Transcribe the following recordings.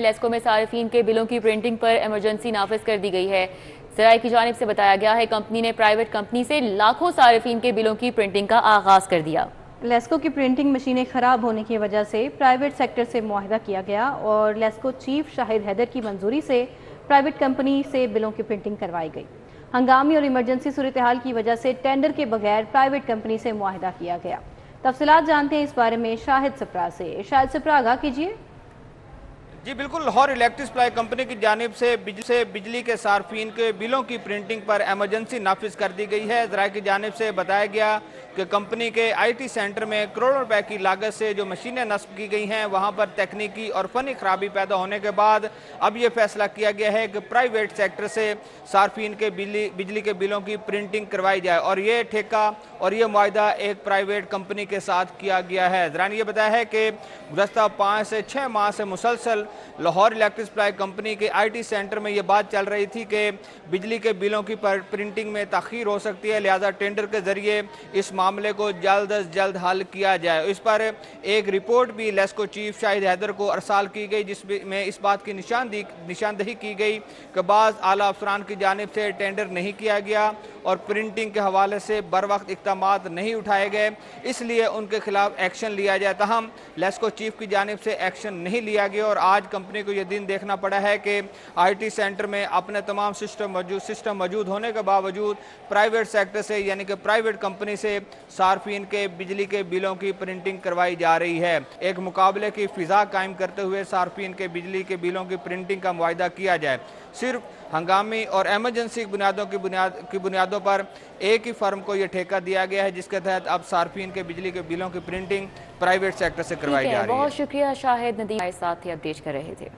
لیسکو میں صارفین کے بلوں کی پرنٹنگ پر ایمرجنسی نافذ کر دی گئی ہے۔ ذرائع کی جانب سے بتایا گیا ہے کمپنی نے پرائیویٹ کمپنی سے لاکھوں صارفین کے بلوں کی پرنٹنگ کا آغاز کر دیا۔ لیسکو کی پرنٹنگ مشینیں خراب ہونے کی وجہ سے پرائیویٹ سیکٹر سے معاہدہ کیا گیا اور لیسکو چیف شاہد حیدر کی منظوری سے پرائیویٹ کمپنی سے بلوں کی پرنٹنگ کروائی گئی۔ ہنگامی اور ایمرجنسی صورتحال کی وجہ سے ٹینڈر کے بغیر پرائیویٹ کمپنی سے معاہدہ کیا گیا۔ تفصیلات جانتے ہیں اس بارے میں شاہد سپرا سے۔ شاہد سپرا، آگاہ کیجیے۔ جی بالکل، لاہور الیکٹرک سپلائی کمپنی کی جانب سے بجلی کے صارفین کے بلوں کی پرنٹنگ پر ایمرجنسی نافذ کر دی گئی ہے۔ ذرائع کی جانب سے بتایا گیا کہ کمپنی کے آئی ٹی سینٹر میں کروڑوں روپے کی لاگت سے جو مشینیں نصب کی گئی ہیں وہاں پر تکنیکی اور فنی خرابی پیدا ہونے کے بعد اب یہ فیصلہ کیا گیا ہے کہ پرائیویٹ سیکٹر سے صارفین کے بجلی کے بلوں کی پرنٹنگ کروائی جائے اور یہ ٹھیکہ اور یہ معاہدہ ایک پرائیویٹ کمپنی کے ساتھ کیا گیا ہے۔ ذرائع نے یہ بتایا ہے کہ گزشتہ 5 سے 6 ماہ سے مسلسل لاہور الیکٹرک سپلائی کمپنی کے آئی ٹی سینٹر میں یہ بات چل رہی تھی کہ بجلی کے بلوں کی پرنٹنگ میں تاخیر ہو سکتی ہے، لہذا ٹینڈر کے ذریعے اس معاملے کو جلد از جلد حل کیا جائے۔ اس پر ایک رپورٹ بھی لیسکو چیف شاہد حیدر کو ارسال کی گئی جس میں اس بات کی نشاندہی کی گئی کہ بعض اعلیٰ افسران کی جانب سے ٹینڈر نہیں کیا گیا اور پرنٹنگ کے حوالے سے بروقت اقدامات نہیں اٹھائے گئے، اس لیے ان کے خلاف ایکشن لیا جائے۔ تاہم لیسکو چیف کی جانب سے ایکشن نہیں لیا گیا اور آج کمپنی کو یہ دن دیکھنا پڑا ہے کہ آئی ٹی سینٹر میں اپنے تمام سسٹم موجود ہونے کے باوجود پرائیویٹ سیکٹر سے یعنی کہ پرائیویٹ کمپنی سے صارفین کے بجلی کے بلوں کی پرنٹنگ کروائی جا رہی ہے۔ ایک مقابلے کی فضا قائم کرتے ہوئے صارفین کے بجلی کے بلوں کی پرنٹنگ کا معاہدہ کیا جائے۔ صرف ہنگامی اور ایمرجنسی کی بنیادوں پر ایک ہی فرم کو یہ ٹھیکہ دیا گیا ہے جس کے تحت اب صارفین کے بجلی کے بلوں کی پرنٹنگ پرائیویٹ سیکٹر سے کروائی جا رہی ہے۔ بہت شکریہ شاہد ندیم، ہمارے ساتھ ہی اپڈیٹ کر رہے تھے۔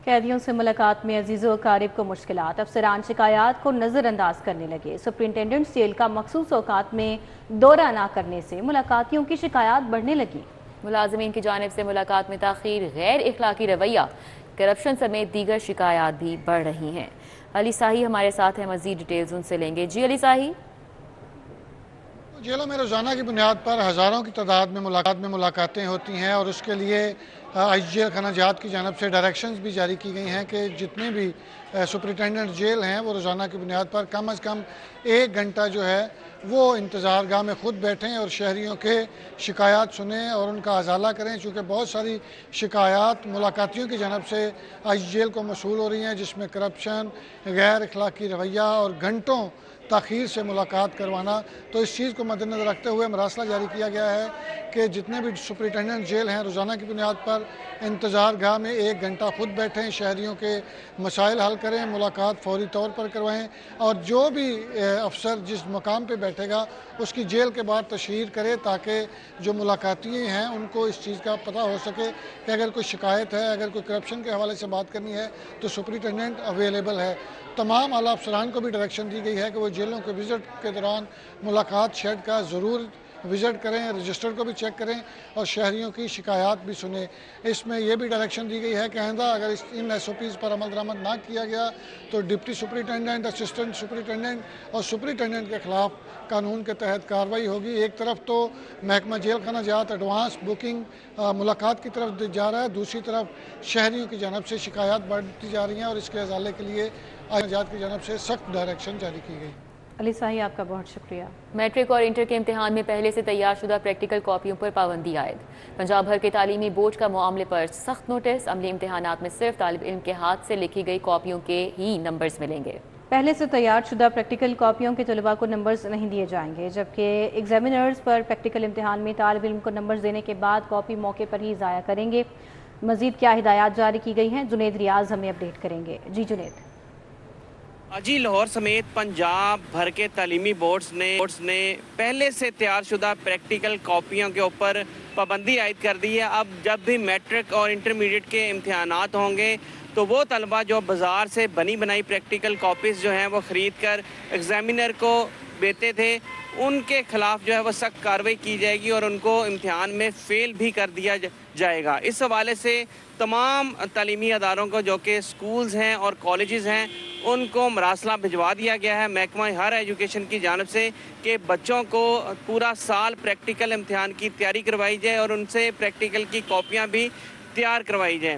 قیدیوں سے ملاقات میں عزیز و اقارب کو مشکلات، افسران شکایات کو نظر انداز کرنے لگے۔ سپرنٹینڈنٹ جیل کا مخصوص اوقات میں دورہ نہ کرنے سے ملاقاتیوں کی شکایات بڑھنے لگی۔ ملازمین کی جانب سے ملاقات میں تاخیر، غیر اخلاقی رویہ، کرپشن سمیت دیگر شکایات بھی بڑھ رہی ہیں۔ علی ساہی ہمارے ساتھ ہیں، مزید ڈیٹیلز ان سے لیں گے۔ جی علی ساہی۔ جیلوں میں روزانہ کی بنیاد پر ہزاروں کی تعداد میں ملاقاتیں ہوتی ہیں اور اس کے لیے آئی جی خانہ جات کی جانب سے ڈائریکشنز بھی جاری کی گئی ہیں کہ جتنے بھی سپرنٹینڈنٹ جیل ہیں وہ روزانہ کی بنیاد پر کم از کم 1 گھنٹہ جو ہے وہ انتظار گاہ میں خود بیٹھیں اور شہریوں کے شکایات سنیں اور ان کا ازالہ کریں، چونکہ بہت ساری شکایات ملاقاتیوں کی جانب سے آئی جیل کو موصول ہو رہی ہیں جس میں کرپشن، غیر اخلاقی رویہ اور گھنٹوں تاخیر سے ملاقات کروانا۔ تو اس چیز کو مد نظر رکھتے ہوئے مراسلہ جاری کیا گیا ہے کہ جتنے بھی سپرنٹینڈنٹ جیل ہیں روزانہ کی بنیاد پر انتظار گاہ میں 1 گھنٹہ خود بیٹھیں، شہریوں کے مسائل حل کریں، ملاقات فوری طور پر کروائیں اور جو بھی افسر جس مقام پہ بیٹھے گا اس کی جیل کے بعد تشہیر کرے تاکہ جو ملاقاتی ہیں ان کو اس چیز کا پتہ ہو سکے کہ اگر کوئی شکایت ہے، اگر کوئی کرپشن کے حوالے سے بات کرنی ہے تو سپرنٹینڈنٹ اویلیبل ہے۔ تمام اعلیٰ افسران کو بھی ڈائریکشن دی گئی ہے کہ وہ جیلوں کے وزٹ کے دوران ملاقات شیڈ کا ضرور وزٹ کریں، رجسٹر کو بھی چیک کریں اور شہریوں کی شکایات بھی سنیں۔ اس میں یہ بھی ڈائریکشن دی گئی ہے کہ آئندہ اگر ان ایس او پیز پر عمل درآمد نہ کیا گیا تو ڈپٹی سپرنٹینڈنٹ، اسسٹنٹ سپرنٹینڈنٹ اور سپرنٹینڈنٹ کے خلاف قانون کے تحت کارروائی ہوگی۔ ایک طرف تو محکمہ جیل خانہ جات ایڈوانس بکنگ ملاقات کی طرف جا رہا ہے، دوسری طرف شہریوں کی جانب سے شکایات بڑھتی جا رہی ہیں اور اس کے ازالے کے لیے جات کی جانب سے سخت ڈائریکشن جاری کی گئی۔ علی ساہی، آپ کا بہت شکریہ۔ میٹرک اور انٹر کے امتحان میں پہلے سے تیار شدہ پریکٹیکل کاپیوں پر پابندی عائد۔ پنجاب بھر کے تعلیمی بورڈ کا معاملے پر سخت نوٹس۔ عملی امتحانات میں صرف طالب علم کے ہاتھ سے لکھی گئی کاپیوں کے ہی نمبرز ملیں گے۔ پہلے سے تیار شدہ پریکٹیکل کاپیوں کے طلباء کو نمبرز نہیں دیے جائیں گے، جبکہ ایگزامینرز پر پریکٹیکل امتحان میں طالب علم کو نمبرز دینے کے بعد کاپی موقع پر ہی ضائع کریں گے۔ مزید کیا ہدایات جاری کی گئی ہیں، جنید ریاض ہمیں اپڈیٹ کریں گے۔ جی جنید۔ جی، لاہور سمیت پنجاب بھر کے تعلیمی بورڈز نے پہلے سے تیار شدہ پریکٹیکل کاپیوں کے اوپر پابندی عائد کر دی ہے۔ اب جب بھی میٹرک اور انٹرمیڈیٹ کے امتحانات ہوں گے تو وہ طلبہ جو بازار سے بنی بنائی پریکٹیکل کاپیز جو ہیں وہ خرید کر ایگزامینر کو دیتے تھے، ان کے خلاف جو ہے وہ سخت کارروائی کی جائے گی اور ان کو امتحان میں فیل بھی کر دیا جائے گا۔ اس حوالے سے تمام تعلیمی اداروں کو جو کہ سکولز ہیں اور کالجز ہیں ان کو مراسلہ بھجوا دیا گیا ہے محکمہ ہائر ایجوکیشن کی جانب سے کہ بچوں کو پورا سال پریکٹیکل امتحان کی تیاری کروائی جائے اور ان سے پریکٹیکل کی کاپیاں بھی تیار کروائی جائیں۔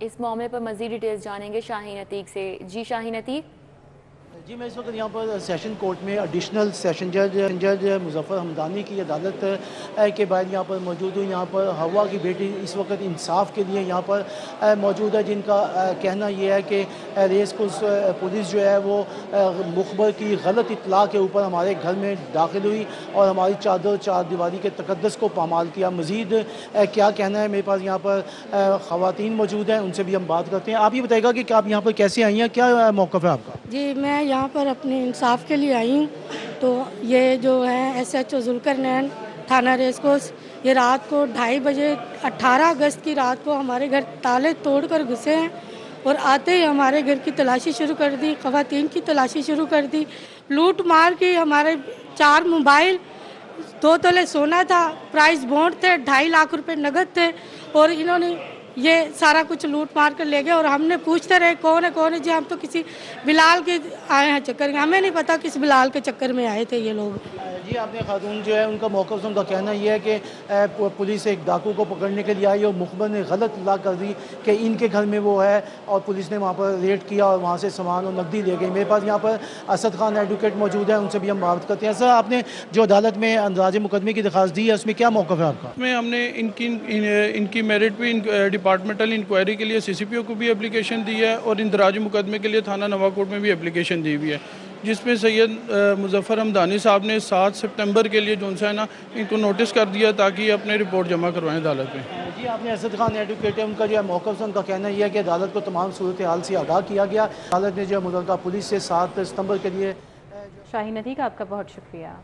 اس معاملے پر مزید ڈیٹیلز جانیں گے شاہین عتیق سے. جی شاہین عتیق. جی میں اس وقت یہاں پر سیشن کورٹ میں ایڈیشنل سیشن جج مظفر حمدانی کی عدالت کے بعد یہاں پر موجود ہوں. یہاں پر ہوا کی بیٹی اس وقت انصاف کے لیے یہاں پر موجود ہے، جن کا کہنا یہ ہے کہ ریس کورس پولیس جو ہے وہ مخبر کی غلط اطلاع کے اوپر ہمارے گھر میں داخل ہوئی اور ہماری چار دیواری کے تقدس کو پامال کیا. مزید کیا کہنا ہے، میرے پاس یہاں پر خواتین موجود ہیں، ان سے بھی ہم بات کرتے ہیں. آپ یہ بتائیے گا کہ آپ یہاں پر کیسے آئی ہیں، کیا موقف ہے آپ کا؟ جی میں یہاں پر اپنے انصاف کے لیے آئی ہوں. تو یہ جو ہے SHO ذوالقرنین تھانہ ریس کورس، یہ رات کو 2:30 بجے 18 اگست کی رات کو ہمارے گھر تالے توڑ کر گھسے ہیں اور آتے ہی ہمارے گھر کی تلاشی شروع کر دی، خواتین کی تلاشی شروع کر دی، لوٹ مار کی. ہمارے 4 موبائل، 2 تولے سونا تھا، پرائز بونڈ تھے، 2.5 لاکھ روپے نقد تھے اور انہوں نے یہ سارا کچھ لوٹ مار کر لے گئے. اور ہم نے پوچھتے رہے کون ہے جی، ہم تو کسی بلال کے آئے ہیں چکر میں، ہمیں نہیں پتا کس بلال کے چکر میں آئے تھے یہ لوگ. جی آپ نے خاتون جو ہے ان کا موقف، ان کا کہنا یہ ہے کہ پولیس ایک ڈاکو کو پکڑنے کے لیے آئی اور مخبر نے غلط اطلاع کر دی کہ ان کے گھر میں وہ ہے اور پولیس نے وہاں پر ریڈ کیا اور وہاں سے سامان اور نقدی لے گئی. میرے پاس یہاں پر اسد خان ایڈوکیٹ موجود ہیں، ان سے بھی ہم بات کرتے ہیں. سر آپ نے جو عدالت میں اندراج مقدمے کی درخواست دی ہے اس میں کیا موقف ہے آپ کا؟ میں ہم نے ان کی میرٹ پہ ڈپارٹمنٹل انکوائری کے لیے CCPO کو بھی اپلیکیشن دی ہے اور اندراج مقدمے کے لیے تھانہ نواکوٹ میں بھی اپلیکیشن دی ہوئی ہے، جس میں سید مظفر حمدانی صاحب نے 7 سپتمبر کے لیے جو ہے نا ان کو نوٹس کر دیا تاکہ یہ اپنے رپورٹ جمع کروائیں عدالت میں. جی آپ نے اسد خان ایڈوکیٹ ہے، ان کا جو ہے موقف سے ان کا کہنا یہ ہے کہ عدالت کو تمام صورتحال سے آگاہ کیا گیا. عدالت نے جو ہے متعلقہ پولیس سے 7 ستمبر کے لیے. شاہین عتیق آپ کا بہت شکریہ.